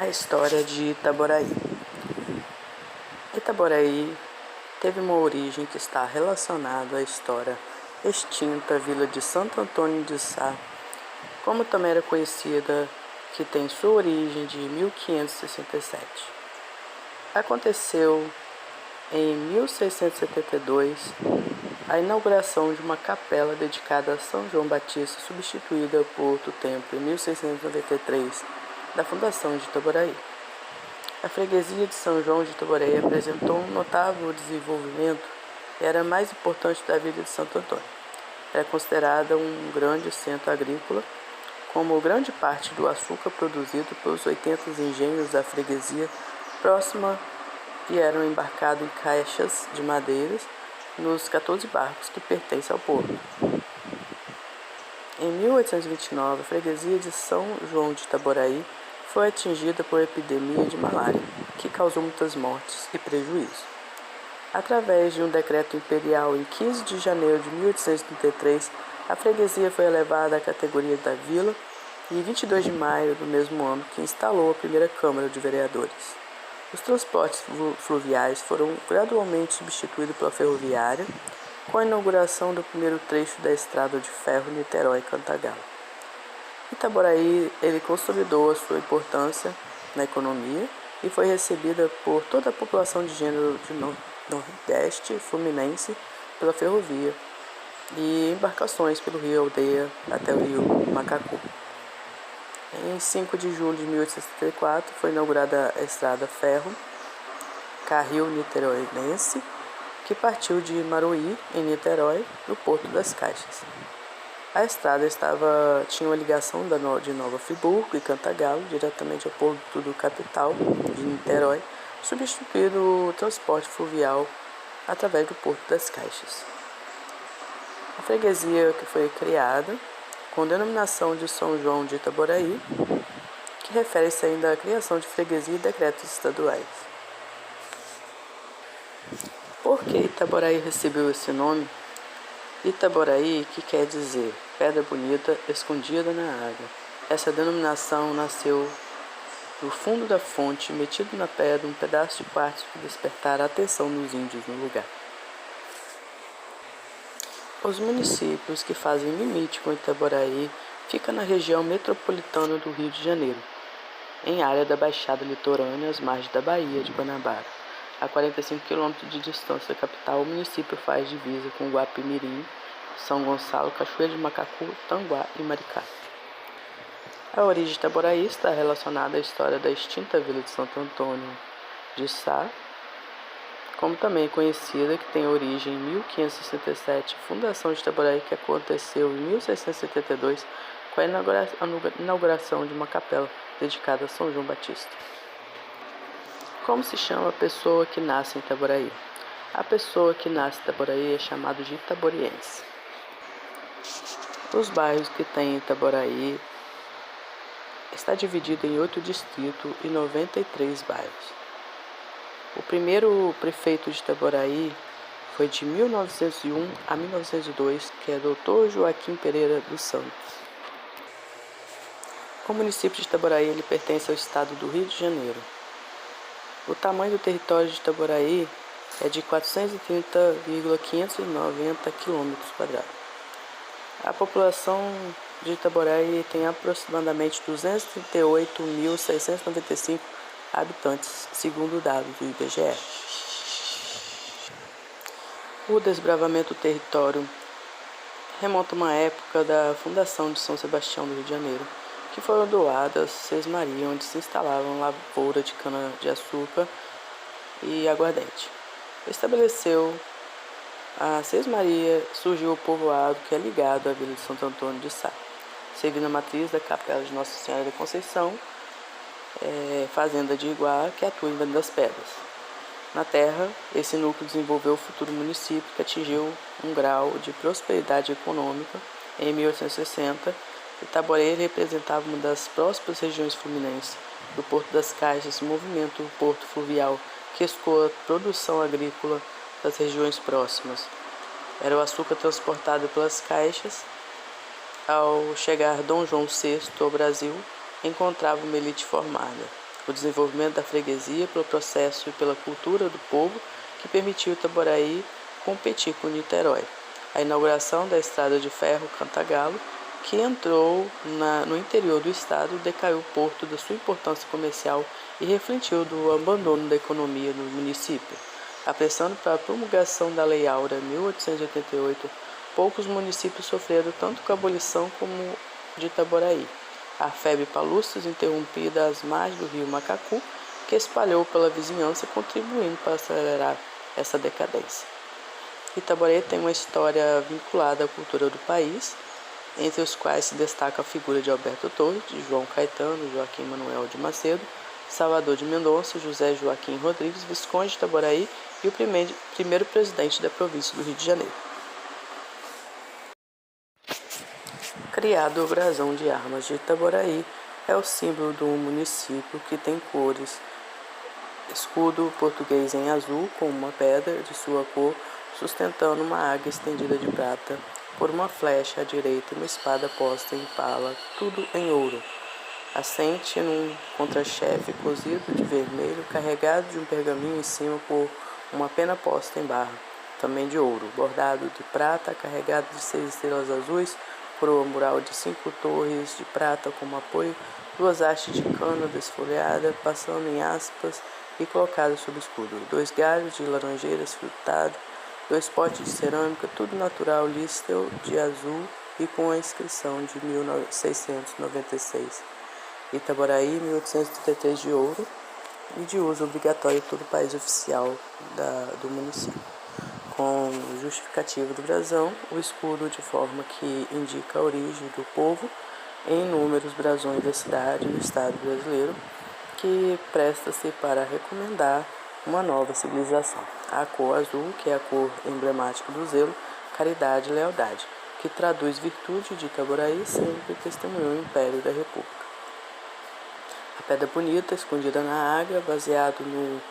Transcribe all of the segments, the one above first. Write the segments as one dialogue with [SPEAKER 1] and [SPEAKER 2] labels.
[SPEAKER 1] A história de Itaboraí. Itaboraí teve uma origem que está relacionada à história extinta vila de Santo Antônio de Sá, como também era conhecida, que tem sua origem de 1567. Aconteceu em 1672 a inauguração de uma capela dedicada a São João Batista, substituída por outro templo em 1693, da fundação de Itaboraí. A freguesia de São João de Itaboraí apresentou um notável desenvolvimento e era a mais importante da vila de Santo Antônio. Era considerada um grande centro agrícola, como grande parte do açúcar produzido pelos 80 engenhos da freguesia próxima e eram embarcados em caixas de madeiras nos 14 barcos que pertencem ao porto. Em 1829, a freguesia de São João de Itaboraí foi atingida por epidemia de malária, que causou muitas mortes e prejuízos. Através de um decreto imperial em 15 de janeiro de 1833, a freguesia foi elevada à categoria da vila e em 22 de maio do mesmo ano que instalou a primeira Câmara de Vereadores. Os transportes fluviais foram gradualmente substituídos pela ferroviária, com a inauguração do primeiro trecho da estrada de ferro Niterói-Cantagalo. Itaboraí consolidou a sua importância na economia e foi recebida por toda a população de gênero de Nordeste Fluminense pela ferrovia e embarcações pelo rio Aldeia até o rio Macacu. Em 5 de julho de 1864 foi inaugurada a estrada ferro Carril Niteroense, que partiu de Maruí, em Niterói, do Porto das Caixas. A estrada tinha uma ligação de Nova Friburgo e Cantagalo diretamente ao porto do capital de Niterói, substituindo o transporte fluvial através do Porto das Caixas. A freguesia que foi criada com denominação de São João de Itaboraí, que refere-se ainda à criação de freguesia e decretos estaduais. Por que Itaboraí recebeu esse nome? Itaboraí, que quer dizer pedra bonita escondida na água. Essa denominação nasceu do fundo da fonte, metido na pedra um pedaço de quartzo que despertara a atenção dos índios no lugar. Os municípios que fazem limite com Itaboraí ficam na região metropolitana do Rio de Janeiro, em área da Baixada Litorânea, às margens da Baía de Guanabara. A 45 km de distância da capital, o município faz divisa com Guapimirim, São Gonçalo, Cachoeira de Macacu, Tanguá e Maricá. A origem de Itaboraí está relacionada à história da extinta vila de Santo Antônio de Sá, como também conhecida, que tem origem em 1567, fundação de Itaboraí, que aconteceu em 1672 com a inauguração de uma capela dedicada a São João Batista. Como se chama a pessoa que nasce em Itaboraí? A pessoa que nasce em Itaboraí é chamada de itaboriense. Os bairros que tem em Itaboraí está dividido em 8 distritos e 93 bairros. O primeiro prefeito de Itaboraí foi de 1901 a 1902, que é Dr. Joaquim Pereira dos Santos. O município de Itaboraí pertence ao estado do Rio de Janeiro. O tamanho do território de Itaboraí é de 430,590 km². A população de Itaboraí tem aproximadamente 238.695 habitantes, segundo dados do IBGE. O desbravamento do território remonta a uma época da fundação de São Sebastião do Rio de Janeiro, que foram doadas 6 Maria, onde se instalavam lavoura de cana-de-açúcar e aguardente. Estabeleceu a 6 Maria, surgiu o povoado que é ligado à vila de Santo Antônio de Sá, seguindo a matriz da Capela de Nossa Senhora da Conceição, fazenda de Iguá, que atua em Venda das Pedras. Na terra, esse núcleo desenvolveu o futuro município, que atingiu um grau de prosperidade econômica. Em 1860, Itaboraí representava uma das próximas regiões fluminenses do Porto das Caixas, movimento do porto fluvial que escoa a produção agrícola das regiões próximas. Era o açúcar transportado pelas caixas. Ao chegar Dom João VI ao Brasil, encontrava uma elite formada. o desenvolvimento da freguesia pelo processo e pela cultura do povo que permitiu Itaboraí competir com Niterói. A inauguração da estrada de ferro Cantagalo, que entrou no interior do estado, decaiu o porto da sua importância comercial e refletiu do abandono da economia no município. Apressando para a promulgação da Lei Áurea 1888, poucos municípios sofreram tanto com a abolição como de Itaboraí. A febre palustres interrompida às margens do rio Macacu, que espalhou pela vizinhança, contribuindo para acelerar essa decadência. Itaboraí tem uma história vinculada à cultura do país, entre os quais se destaca a figura de Alberto Torres, de João Caetano, Joaquim Manuel de Macedo, Salvador de Mendonça, José Joaquim Rodrigues, Visconde de Itaboraí e o primeiro presidente da província do Rio de Janeiro. Criado o brasão de armas de Itaboraí, é o símbolo do município, que tem cores: escudo português em azul com uma pedra de sua cor sustentando uma águia estendida de prata por uma flecha à direita e uma espada posta em pala, tudo em ouro. Assente num contrachefe cozido de vermelho, carregado de um pergaminho em cima por uma pena posta em barra, também de ouro, bordado de prata, carregado de 6 estrelas azuis, coroa mural de 5 torres de prata como apoio, 2 hastes de cana desfolhada, passando em aspas e colocada sobre o escudo, 2 galhos de laranjeiras frutado, 2 potes de cerâmica, tudo natural, lísteo de azul e com a inscrição de 1696. Itaboraí, 1833 de ouro e de uso obrigatório em todo o país oficial do município. Com justificativo do brasão, o escudo de forma que indica a origem do povo em inúmeros brasões da cidade no estado brasileiro, que presta-se para recomendar uma nova civilização. A cor azul, que é a cor emblemática do zelo, caridade e lealdade, que traduz virtude de Itaboraí, sempre testemunhou o Império da República. A pedra bonita, escondida na água, baseado no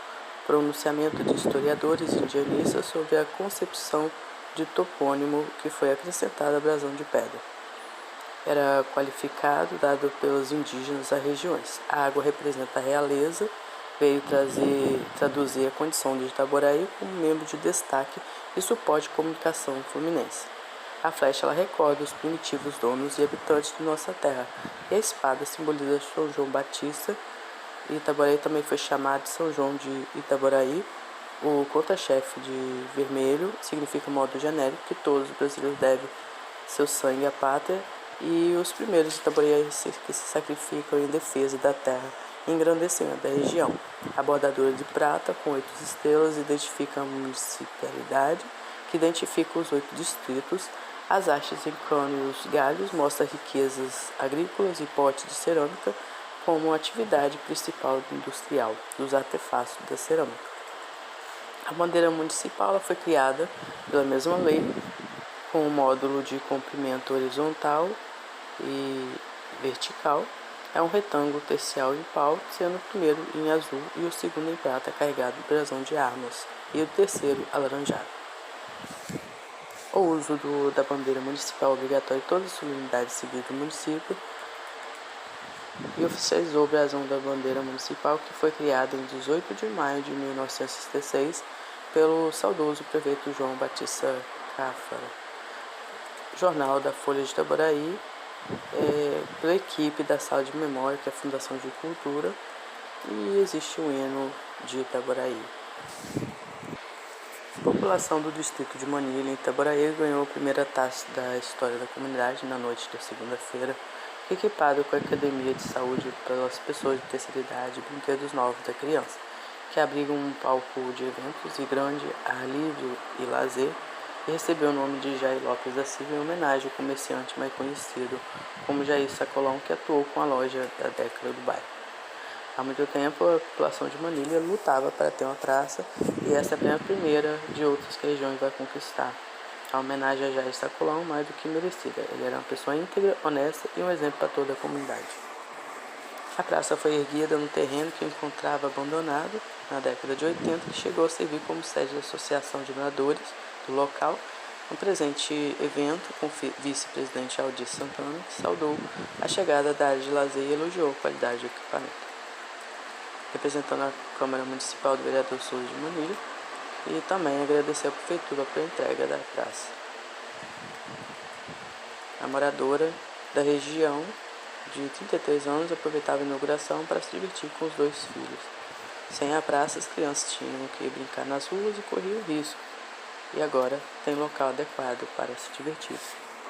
[SPEAKER 1] pronunciamento de historiadores indianistas sobre a concepção de topônimo que foi acrescentada à brasão de pedra. Era qualificado dado pelos indígenas a regiões. A água representa a realeza, veio traduzir a condição de Itaboraí como membro de destaque e suporte de comunicação fluminense. A flecha ela recorda os primitivos donos e habitantes de nossa terra, e a espada simboliza São João Batista. E Itaboraí também foi chamado de São João de Itaboraí. O contra-chefe de vermelho significa modo genérico que todos os brasileiros devem seu sangue à pátria, e os primeiros Itaboraí que se sacrificam em defesa da terra e engrandecimento da região. A bordadura de prata com 8 estrelas identifica a municipalidade, que identifica os 8 distritos. As hastes em cano e os galhos mostram riquezas agrícolas e potes de cerâmica como atividade principal industrial dos artefatos da cerâmica. A bandeira municipal foi criada pela mesma lei, com um módulo de comprimento horizontal e vertical. É um retângulo tercial em pau, sendo o primeiro em azul e o segundo em prata, carregado de brasão de armas, e o terceiro alaranjado. O uso da bandeira municipal é obrigatório em todas as unidades civis do município e oficializou o brasão da bandeira municipal, que foi criada em 18 de maio de 1966 pelo saudoso prefeito João Batista Cáfara. Jornal da Folha de Itaboraí, pela equipe da Sala de Memória, que é a Fundação de Cultura, e existe o hino de Itaboraí. A população do distrito de Manilha, em Itaboraí, ganhou a primeira taça da história da comunidade na noite da segunda-feira, equipado com a Academia de Saúde pelas pessoas de terceira idade e brinquedos novos da criança, que abriga um palco de eventos e grande ar livre e lazer, e recebeu o nome de Jair Lopes da Silva em homenagem ao comerciante mais conhecido como Jair Sacolão, que atuou com a loja da década do bairro. Há muito tempo, a população de Manilha lutava para ter uma praça, e essa é a primeira de outras que a região vai conquistar. A homenagem a Jair Sacolão mais do que merecida. Ele era uma pessoa íntegra, honesta e um exemplo para toda a comunidade. A praça foi erguida no terreno que encontrava abandonado na década de 80 e chegou a servir como sede da Associação de Moradores do local. Um presente evento com o vice-presidente Aldir Santana, que saudou a chegada da área de lazer e elogiou a qualidade do equipamento. representando a Câmara Municipal do vereador Souza de Manilha, e também agradecer à Prefeitura pela entrega da praça. A moradora da região, de 33 anos, aproveitava a inauguração para se divertir com os 2 filhos. Sem a praça, as crianças tinham que brincar nas ruas e corriam risco. E agora tem local adequado para se divertir.